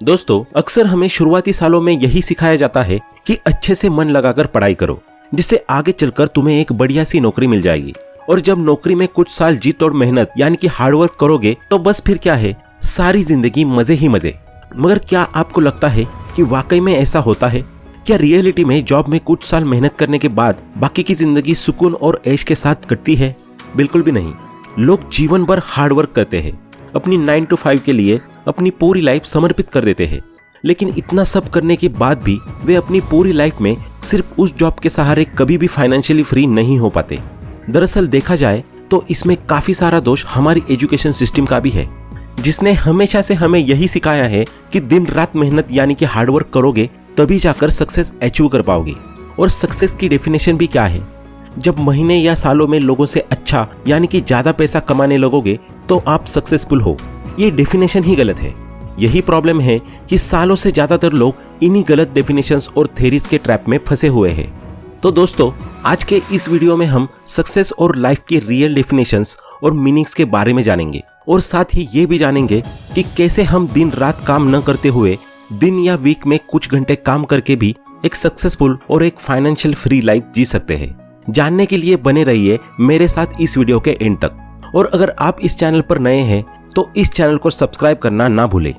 दोस्तों, अक्सर हमें शुरुआती सालों में यही सिखाया जाता है कि अच्छे से मन लगाकर पढ़ाई करो, जिससे आगे चलकर तुम्हें एक बढ़िया सी नौकरी मिल जाएगी। और जब नौकरी में कुछ साल जी तोड़ मेहनत यानी कि हार्डवर्क करोगे तो बस फिर क्या है, सारी जिंदगी मजे ही मजे। मगर क्या आपको लगता है कि वाकई में ऐसा होता है? क्या रियलिटी में जॉब में कुछ साल मेहनत करने के बाद बाकी की जिंदगी सुकून और ऐश के साथ कटती है? बिल्कुल भी नहीं। लोग जीवन भर हार्डवर्क करते हैं, अपनी 9 to 5 के लिए अपनी पूरी लाइफ समर्पित कर देते हैं। लेकिन इतना सब करने के बाद भी वे अपनी पूरी लाइफ में सिर्फ उस जॉब के सहारे कभी भी फाइनेंशियली फ्री नहीं हो पाते। दरअसल देखा जाए तो इसमें काफी सारा दोष हमारी एजुकेशन सिस्टम का भी है, जिसने हमेशा से हमें यही सिखाया है कि दिन रात मेहनत यानी कि हार्डवर्क करोगे तभी जाकर सक्सेस अचीव कर पाओगे। और सक्सेस की डेफिनेशन भी क्या है? जब महीने या सालों में लोगों से अच्छा यानी कि ज्यादा पैसा कमाने लगोगे तो आप सक्सेसफुल हो। ये डेफिनेशन ही गलत है। यही प्रॉब्लम है कि सालों से ज्यादातर लोग इन्हीं गलत डेफिनेशंस और थ्योरीज के ट्रैप में फंसे हुए हैं। तो दोस्तों, आज के इस वीडियो में हम सक्सेस और लाइफ की रियल डेफिनेशंस और मीनिंग्स के बारे में जानेंगे, और साथ ही ये भी जानेंगे कि कैसे हम दिन रात काम न करते हुए दिन या वीक में कुछ घंटे काम करके भी एक सक्सेसफुल और एक फाइनेंशियल फ्री लाइफ जी सकते हैं। जानने के लिए बने रहिए मेरे साथ इस वीडियो के एंड तक। और अगर आप इस चैनल पर नए हैं तो इस चैनल को सब्सक्राइब करना ना भूलें।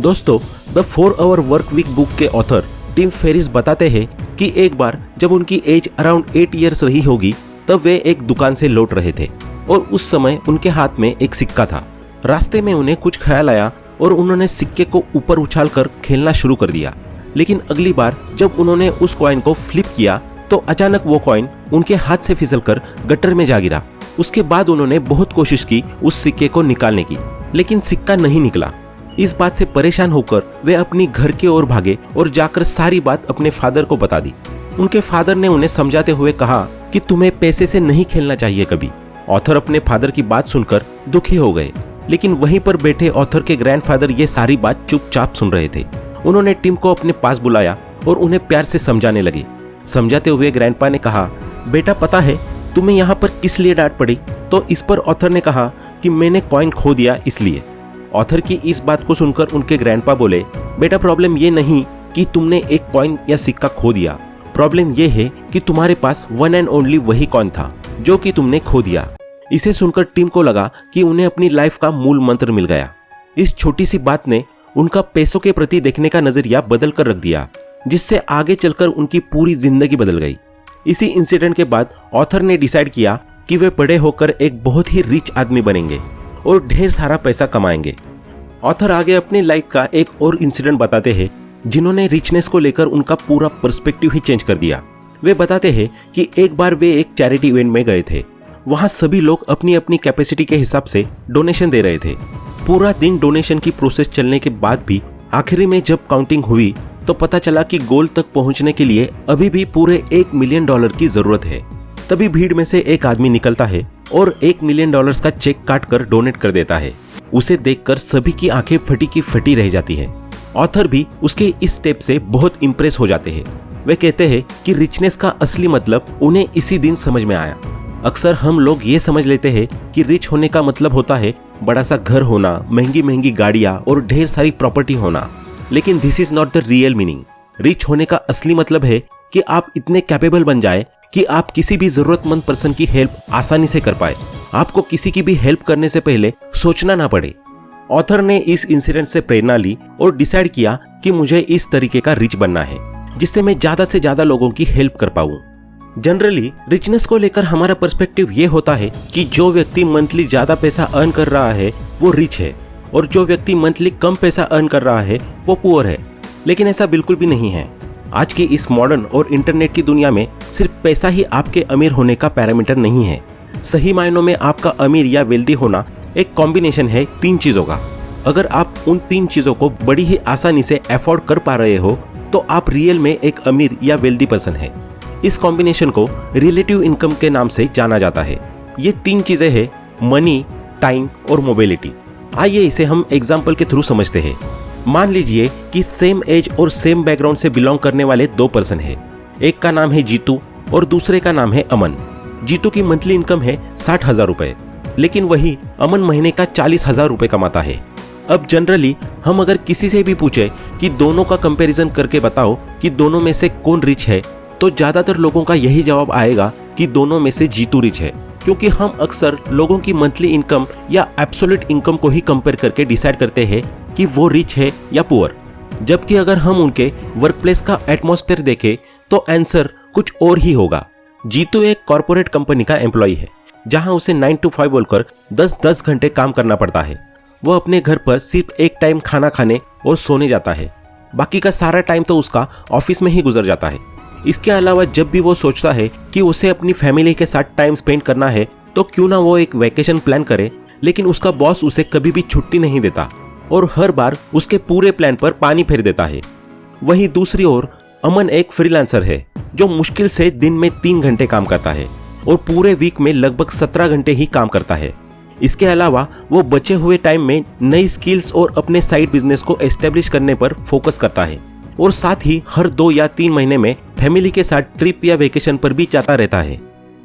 दोस्तों, the 4 Hour Work Week book के ऑथर टिम फेरिस बताते हैं कि एक बार जब उनकी एज अराउंड 8 years रही होगी तब वे एक दुकान से लौट रहे थे और उस समय उनके हाथ में एक सिक्का था। रास्ते में उन्हें कुछ ख्याल आया और उन्होंने सिक्के को ऊपर उछालकर खेलना शुरू कर दिया। लेकिन अगली बार जब उन्होंने उस कॉइन को फ्लिप किया तो अचानक वो कॉइन उनके हाथ से फिसलकर गटर में जा गिरा। उसके बाद उन्होंने बहुत कोशिश की उस सिक्के को निकालने की, लेकिन सिक्का नहीं निकला। इस बात से परेशान होकर वे अपनी घर की ओर भागे और जाकर सारी बात अपने फादर को बता दी। उनके फादर ने उन्हें समझाते हुए कहा कि तुम्हें पैसे से नहीं खेलना चाहिए कभी। ऑथर अपने फादर की बात सुनकर दुखी हो गए, लेकिन वहीं पर बैठे ऑथर के ग्रैंडफादर ये सारी बात चुपचाप सुन रहे थे। उन्होंने टिम को अपने पास बुलाया और उन्हें प्यार से समझाने लगे। समझाते हुए ग्रैंडपा ने कहा, बेटा पता है तुम्हें यहाँ पर किस लिए डांट पड़ी? तो इस पर ऑथर ने कहा कि मैंने कॉइन खो दिया इसलिए। ऑथर की इस बात को सुनकर उनके ग्रैंडपा बोले, बेटा प्रॉब्लम ये नहीं कि तुमने एक कॉइन या सिक्का खो दिया, प्रॉब्लम ये है कि तुम्हारे पास वन एंड ओनली वही कॉइन था जो कि तुमने खो दिया। इसे सुनकर टिम को लगा कि उन्हें अपनी लाइफ का मूल मंत्र मिल गया। इस छोटी सी बात ने उनका पैसों के प्रति देखने का नजरिया बदल कर रख दिया, जिससे आगे चलकर उनकी पूरी जिंदगी बदल गई। इसी इंसिडेंट के बाद ऑथर ने डिसाइड किया कि वे बड़े होकर एक बहुत ही रिच आदमी बनेंगे और ढेर सारा पैसा कमाएंगे। ऑथर आगे अपनी लाइफ का एक और इंसिडेंट बताते हैं जिन्होंने रिचनेस को लेकर उनका पूरा पर्सपेक्टिव ही चेंज कर दिया। वे बताते हैं कि एक बार वे एक चैरिटी इवेंट में गए थे। वहां सभी लोग अपनी अपनी कैपेसिटी के हिसाब से डोनेशन दे रहे थे। पूरा दिन डोनेशन की प्रोसेस चलने के बाद भी आखिरी में जब काउंटिंग हुई तो पता चला कि गोल तक पहुंचने के लिए अभी भी पूरे $1 million की जरूरत है। तभी भीड़ में से एक आदमी निकलता है और $1 million का चेक काट कर डोनेट कर देता है। उसे देखकर सभी की आंखें फटी की फटी रह जाती है। ऑथर भी उसके इस स्टेप से बहुत इंप्रेस हो जाते हैं। वे कहते हैं कि रिचनेस का असली मतलब उन्हें इसी दिन समझ में आया। अक्सर हम लोग ये समझ लेते हैं कि रिच होने का मतलब होता है बड़ा सा घर होना, महंगी महंगी गाड़ियां और ढेर सारी प्रॉपर्टी होना, लेकिन this is not the real meaning. Rich होने का असली मतलब है कि आप इतने कैपेबल बन जाए कि आप किसी भी जरूरतमंद पर्सन की हेल्प आसानी से कर पाए। आपको किसी की भी हेल्प करने से पहले सोचना ना पड़े। ऑथर ने इस इंसिडेंट से प्रेरणा ली और डिसाइड किया कि मुझे इस तरीके का रिच बनना है जिससे मैं ज्यादा से ज्यादा लोगों की हेल्प कर पाऊं। जनरली रिचनेस को लेकर हमारा पर्सपेक्टिव ये होता है कि जो व्यक्ति मंथली ज्यादा पैसा अर्न कर रहा है वो रिच है और जो व्यक्ति मंथली कम पैसा अर्न कर रहा है वो पुअर है। लेकिन ऐसा बिल्कुल भी नहीं है। आज की इस मॉडर्न और इंटरनेट की दुनिया में सिर्फ पैसा ही आपके अमीर होने का पैरामीटर नहीं है। सही मायनों में आपका अमीर या वेल्दी होना एक कॉम्बिनेशन है 3 चीजों का। अगर आप उन 3 चीजों को बड़ी ही आसानी से अफोर्ड कर पा रहे हो तो आप रियल में एक अमीर या वेल्दी पर्सन है। इस कॉम्बिनेशन को रिलेटिव इनकम के नाम से जाना जाता है। ये 3 चीजें हैं, मनी, टाइम और मोबिलिटी। आइए इसे हम एग्जाम्पल के थ्रू समझते हैं। मान लीजिए कि सेम एज और सेम बैकग्राउंड से बिलोंग करने वाले 2 पर्सन हैं। एक का नाम है जीतू और दूसरे का नाम है अमन। जीतू की मंथली इनकम है 60,000 रुपए, लेकिन वही अमन महीने का 40,000 रुपए कमाता है। अब जनरली हम अगर किसी से भी पूछे कि दोनों का कंपैरिजन करके बताओ कि दोनों में से कौन रिच है, तो ज्यादातर लोगों का यही जवाब आएगा कि दोनों में से जीतू रिच है, क्योंकि हम अक्सर लोगों की मंथली इनकम या एब्सोल्यूट इनकम को ही कंपेयर करके डिसाइड करते हैं कि वो रिच है या पुअर। जबकि अगर हम उनके वर्कप्लेस का एटमॉस्फेयर देखें तो आंसर कुछ और ही होगा। जीतू एक कॉर्पोरेट कंपनी का एम्प्लॉय है, जहां उसे 9 to 5 बोलकर 10-10 घंटे काम करना पड़ता है। वो अपने घर पर सिर्फ एक टाइम खाना खाने और सोने जाता है, बाकी का सारा टाइम तो उसका ऑफिस में ही गुजर जाता है। इसके अलावा जब भी वो सोचता है कि उसे अपनी फैमिली के साथ टाइम स्पेंड करना है तो क्यों ना वो एक वैकेशन प्लान करे, लेकिन उसका बॉस उसे कभी भी छुट्टी नहीं देता और हर बार उसके पूरे प्लान पर पानी फेर देता है। वहीं दूसरी ओर अमन एक फ्रीलांसर है जो मुश्किल से दिन में 3 घंटे काम करता है और पूरे वीक में लगभग 17 घंटे ही काम करता है। इसके अलावा वो बचे हुए टाइम में नई स्किल्स और अपने साइड बिजनेस को एस्टेब्लिश करने पर फोकस करता है और साथ ही हर 2 या 3 महीने में फैमिली के साथ ट्रिप या वेकेशन पर भी जाता रहता है।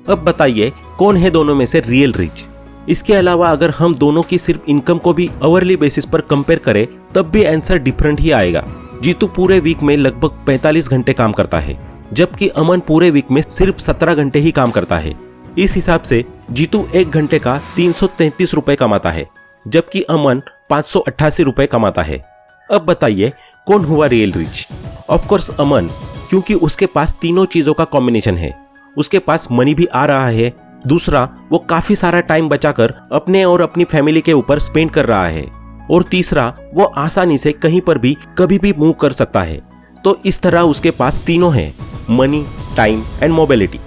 अब बताइए कौन है दोनों में से रियल रिच? इसके अलावा अगर हम दोनों की सिर्फ इनकम को भी आवरली बेसिस पर कंपेयर करें तब भी आंसर डिफरेंट ही आएगा। जीतू पूरे वीक में लगभग 45 घंटे काम करता है, जबकि अमन पूरे वीक में सिर्फ 17 घंटे ही काम करता है। इस हिसाब से जीतू 1 घंटे का 333 रुपए कमाता है, जबकि अमन 588 रुपए कमाता है। अब बताइए कौन हुआ रियल रिच? ऑफकोर्स अमन, क्योंकि उसके पास तीनों चीजों का कॉम्बिनेशन है। उसके पास मनी भी आ रहा है, दूसरा वो काफी सारा टाइम बचाकर अपने और अपनी फैमिली के ऊपर स्पेंड कर रहा है, और तीसरा वो आसानी से कहीं पर भी कभी भी मूव कर सकता है। तो इस तरह उसके पास तीनों हैं, money, time and mobility.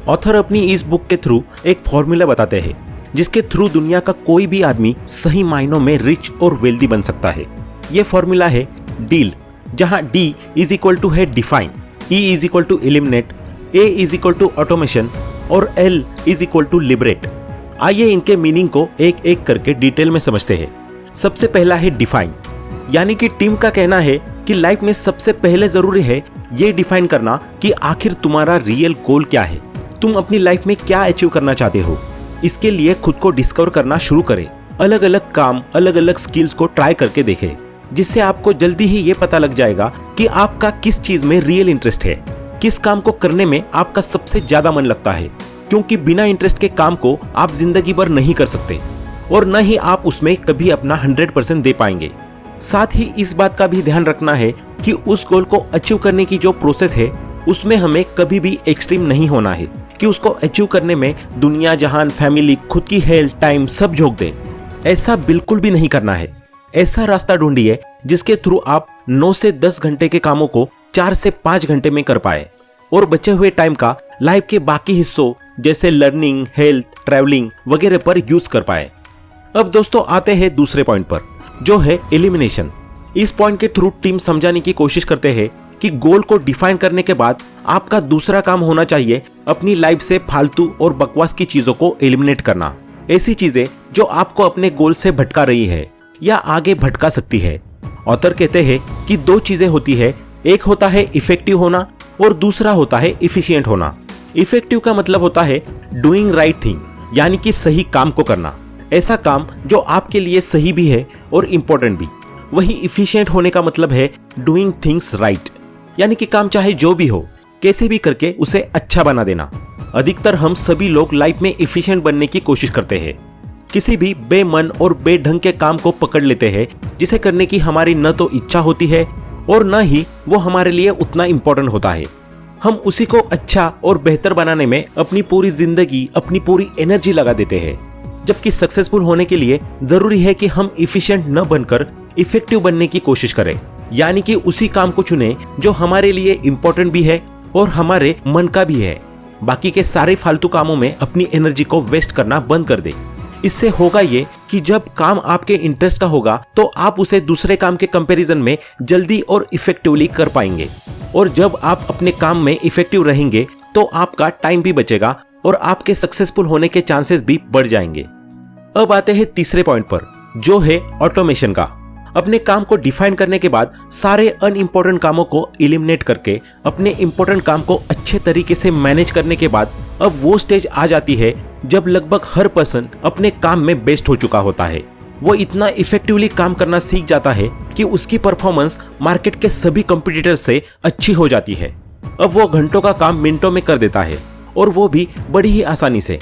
Author अपनी इस बुक के थ्रू एक फॉर्मूला बताते हैं जिसके थ्रू दुनिया का कोई भी आदमी सही मायनों में रिच और वेल्दी बन सकता है। ये फॉर्मूला है डील, जहां D इज इक्वल टू है define, E is equal to eliminate, A is equal to automation और L is equal to liberate. आइए इनके मीनिंग को एक एक करके डिटेल में समझते हैं। सबसे पहला है डिफाइन, यानी कि टीम का कहना है कि लाइफ में सबसे पहले जरूरी है ये डिफाइन करना कि आखिर तुम्हारा रियल गोल क्या है, तुम अपनी लाइफ में क्या अचीव करना चाहते हो। इसके लिए खुद को डिस्कवर करना शुरू करें, अलग अलग काम, अलग अलग स्किल्स को ट्राई करके देखें, जिससे आपको जल्दी ही ये पता लग जाएगा कि आपका किस चीज में रियल इंटरेस्ट है, किस काम को करने में आपका सबसे ज्यादा मन लगता है, क्योंकि बिना इंटरेस्ट के काम को आप जिंदगी भर नहीं कर सकते और न ही आप उसमें कभी अपना 100% दे पाएंगे। साथ ही इस बात का भी ध्यान रखना है कि उस गोल को अचीव करने की जो प्रोसेस है उसमें हमें कभी भी एक्सट्रीम नहीं होना है कि उसको अचीव करने में दुनिया जहान, फैमिली, खुद की हेल्थ, टाइम सब झोंक दें। ऐसा बिल्कुल भी नहीं करना है। ऐसा रास्ता ढूंढिए जिसके थ्रू आप 9 से 10 घंटे के कामों को 4 से 5 घंटे में कर पाए और बचे हुए टाइम का लाइफ के बाकी हिस्सों जैसे लर्निंग, हेल्थ, ट्रैवलिंग वगैरह पर यूज कर पाए। अब दोस्तों आते हैं दूसरे पॉइंट पर, जो है एलिमिनेशन। इस पॉइंट के थ्रू टीम समझाने की कोशिश करते हैं कि गोल को डिफाइन करने के बाद आपका दूसरा काम होना चाहिए अपनी लाइफ से फालतू और बकवास की चीजों को एलिमिनेट करना। ऐसी चीजें जो आपको अपने गोल से भटका रही है या आगे भटका सकती है। ऑथर कहते हैं कि 2 चीजें होती है, एक होता है इफेक्टिव होना और दूसरा होता है इफिशिएंट होना। इफेक्टिव का मतलब होता है डूइंग राइट थिंग, यानी कि सही काम को करना, ऐसा काम जो आपके लिए सही भी है और इम्पोर्टेंट भी। वही इफिशिएंट होने का मतलब है डूइंग थिंग्स राइट, यानी कि काम चाहे जो भी हो कैसे भी करके उसे अच्छा बना देना। अधिकतर हम सभी लोग लाइफ में इफिशिएंट बनने की कोशिश करते हैं, किसी भी बेमन और बेढंग के काम को पकड़ लेते हैं जिसे करने की हमारी न तो इच्छा होती है और न ही वो हमारे लिए उतना इम्पोर्टेंट होता है। हम उसी को अच्छा और बेहतर बनाने में अपनी पूरी जिंदगी, अपनी पूरी एनर्जी लगा देते हैं, जबकि सक्सेसफुल होने के लिए जरूरी है कि हम इफिशिएंट न बनकर इफेक्टिव बनने की कोशिश करें, यानी कि उसी काम को चुने जो हमारे लिए इम्पोर्टेंट भी है और हमारे मन का भी है। बाकी के सारे फालतू कामों में अपनी एनर्जी को वेस्ट करना बंद कर दे। इससे होगा ये कि जब काम आपके इंटरेस्ट का होगा तो आप उसे दूसरे काम के कंपैरिजन में जल्दी और इफेक्टिवली कर पाएंगे, और जब आप अपने काम में इफेक्टिव रहेंगे तो आपका टाइम भी बचेगा और आपके सक्सेसफुल होने के चांसेस भी बढ़ जाएंगे। अब आते हैं तीसरे पॉइंट पर, जो है ऑटोमेशन का। अपने काम को डिफाइन करने के बाद सारे अनइम्पोर्टेंट कामों को एलिमिनेट करके अपने इंपॉर्टेंट काम को अच्छे तरीके से मैनेज करने के बाद अब वो स्टेज आ जाती है जब लगभग हर पर्सन अपने काम में बेस्ट हो चुका होता है। वो इतना इफेक्टिवली काम करना सीख जाता है कि उसकी परफॉर्मेंस मार्केट के सभी कंपटीटर से अच्छी हो जाती है। अब वो घंटों का काम मिनटों में कर देता है और वो भी बड़ी ही आसानी से।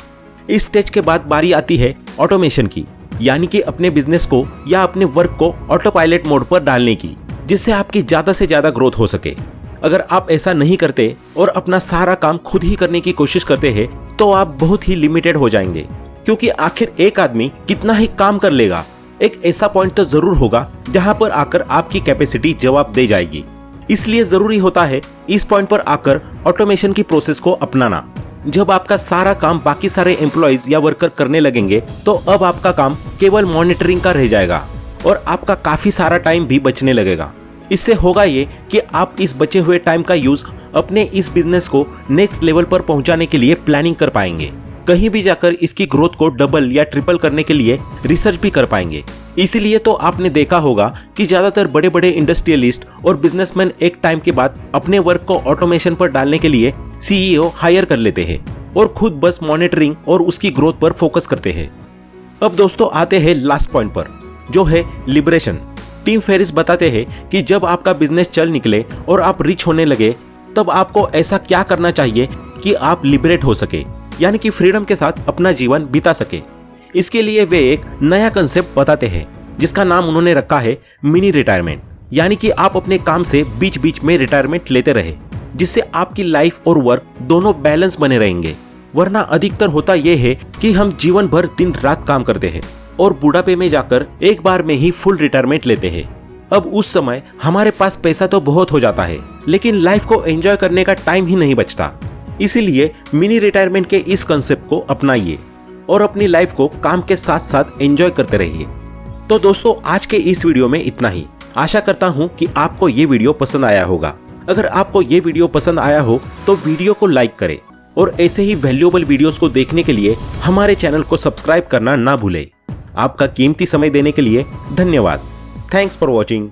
इस स्टेज के बाद बारी आती है ऑटोमेशन की, यानी कि अपने बिजनेस को या अपने वर्क को ऑटो पायलट मोड पर डालने की, जिससे आपकी ज्यादा से ज्यादा ग्रोथ हो सके। अगर आप ऐसा नहीं करते और अपना सारा काम खुद ही करने की कोशिश करते हैं तो आप बहुत ही लिमिटेड हो जाएंगे, क्योंकि आखिर एक आदमी कितना ही काम कर लेगा, एक ऐसा पॉइंट तो जरूर होगा जहां पर आकर आपकी कैपेसिटी जवाब दे जाएगी। इसलिए जरूरी होता है इस पॉइंट पर आकर ऑटोमेशन की प्रोसेस को अपनाना। जब आपका सारा काम बाकी सारे एम्प्लॉइज या वर्कर करने लगेंगे तो अब आपका काम केवल मॉनिटरिंग का रह जाएगा और आपका काफी सारा टाइम भी बचने लगेगा। इससे होगा ये कि आप इस बचे हुए टाइम का यूज अपने इस बिजनेस को नेक्स्ट लेवल पर पहुंचाने के लिए प्लानिंग कर पाएंगे। कहीं भी जाकर इसकी ग्रोथ को डबल या ट्रिपल करने के लिए रिसर्च भी कर पाएंगे। इसीलिए तो आपने देखा होगा कि ज्यादातर बड़े बड़े इंडस्ट्रियलिस्ट और बिजनेसमैन एक टाइम के बाद अपने वर्क को ऑटोमेशन पर डालने के लिए सीईओ हायर कर लेते हैं और खुद बस मॉनिटरिंग और उसकी ग्रोथ पर फोकस करते हैं। अब दोस्तों आते हैं लास्ट पॉइंट पर, जो है लिबरेशन। टिम फेरिस बताते हैं कि जब आपका बिजनेस चल निकले और आप रिच होने लगे तब आपको ऐसा क्या करना चाहिए कि आप लिबरेट हो सके, यानी कि फ्रीडम के साथ अपना जीवन बिता सके। इसके लिए वे एक नया कंसेप्ट बताते हैं जिसका नाम उन्होंने रखा है मिनी रिटायरमेंट, यानी कि आप अपने काम से बीच बीच में रिटायरमेंट लेते रहे, जिससे आपकी लाइफ और वर्क दोनों बैलेंस बने रहेंगे। वरना अधिकतर होता यह है कि हम जीवन भर दिन रात काम करते हैं और बुढ़ापे में जाकर एक बार में ही फुल रिटायरमेंट लेते हैं। अब उस समय हमारे पास पैसा तो बहुत हो जाता है, लेकिन लाइफ को एंजॉय करने का टाइम ही नहीं बचता। इसीलिए मिनी रिटायरमेंट के इस कंसेप्ट को अपनाइए और अपनी लाइफ को काम के साथ साथ एंजॉय करते रहिए। तो दोस्तों आज के इस वीडियो में इतना ही। आशा करता हूं कि आपको ये वीडियो पसंद आया होगा। अगर आपको ये वीडियो पसंद आया हो तो वीडियो को लाइक करें और ऐसे ही वैल्यूएबल वीडियोस को देखने के लिए हमारे चैनल को सब्सक्राइब करना ना भूलें। आपका कीमती समय देने के लिए धन्यवाद। Thanks for watching.